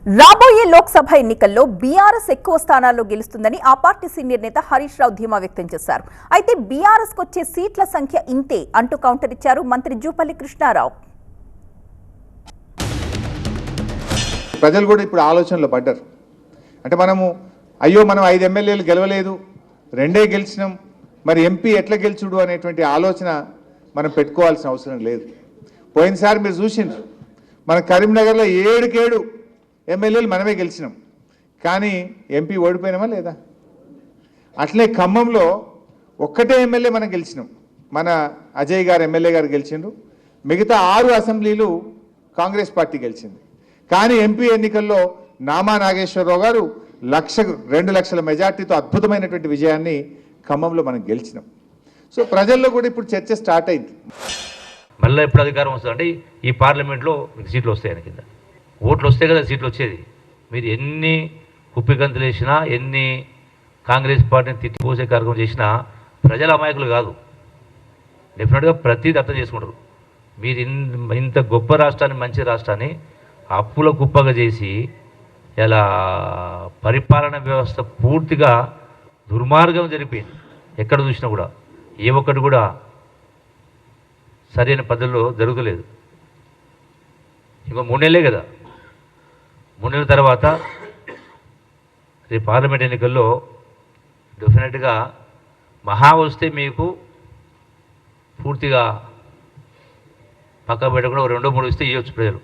రాబోయే లోక్సభ ఎన్నికల్లో బీఆర్ఎస్ ఎక్కువ స్థానాల్లో గెలుస్తుందని ఆ పార్టీ సీనియర్ నేత హరీష్ రావు ధీమా వ్యక్తం చేశారు. అయితే బీఆర్ఎస్ కు వచ్చే సీట్ల సంఖ్య ఇంతే అంటూ కౌంటర్ ఇచ్చారు మంత్రి జూపల్లి కృష్ణారావు. ప్రజలు కూడా ఇప్పుడు ఆలోచనలో పడ్డారు. అంటే మనం 5 ఎమ్మెల్యేలు గెలవలేదు, 2 గెలిచినాం, మరి ఎంపీ ఎట్లా గెలుచుడు అనేటువంటి ఆలోచన మనం పెట్టుకోవాల్సిన అవసరం లేదు. పోయినసారి మీరు చూసిండ్రు, మన కరీంనగర్లో 7 ఎమ్మెల్యేలు మనమే గెలిచినాం, కానీ ఎంపీ ఓడిపోయినామా లేదా? అట్లే ఖమ్మంలో ఒక్కటే ఎమ్మెల్యే మనం గెలిచినాం, మన అజయ్ గారు ఎమ్మెల్యే గారు గెలిచిండ్రు. మిగతా 6 అసెంబ్లీలు కాంగ్రెస్ పార్టీ గెలిచింది. కానీ ఎంపీ ఎన్నికల్లో నామా నాగేశ్వరరావు గారు 2 లక్షల మెజార్టీతో అద్భుతమైనటువంటి విజయాన్ని ఖమ్మంలో మనం గెలిచినాం. సో ప్రజల్లో కూడా ఇప్పుడు చర్చ స్టార్ట్ అయింది. మళ్ళీ ఎప్పుడు అధికారం వస్తుంది అంటే ఈ పార్లమెంట్లో మీకు సీట్లు వస్తాయని, కింద ఓట్లు వస్తే కదా సీట్లు వచ్చేది. మీరు ఎన్ని కుప్పిగంతులు వేసినా, ఎన్ని కాంగ్రెస్ పార్టీని తిట్టిపోసే కార్యక్రమం చేసినా ప్రజల అమాయకులు కాదు. డెఫినెట్గా ప్రతిదీ అర్థం చేసుకుంటారు. మీరు ఇంత గొప్ప రాష్ట్రాన్ని, మంచి రాష్ట్రాన్ని అప్పుల కుప్పగా చేసి ఇలా పరిపాలన వ్యవస్థ పూర్తిగా దుర్మార్గం జరిపోయింది. ఎక్కడ చూసినా కూడా ఏ ఒక్కటి కూడా సరైన పద్ధతిలో జరుగుతలేదు. ఇంకో 3 నెలలే కదా, 3 నెలల తర్వాత రేపు పార్లమెంట్ ఎన్నికల్లో డెఫినెట్గా మహా వస్తే మీకు పూర్తిగా పక్క పెట్టకుండా 2-3 ఇస్తే ఇవ్వచ్చు ప్రజలు.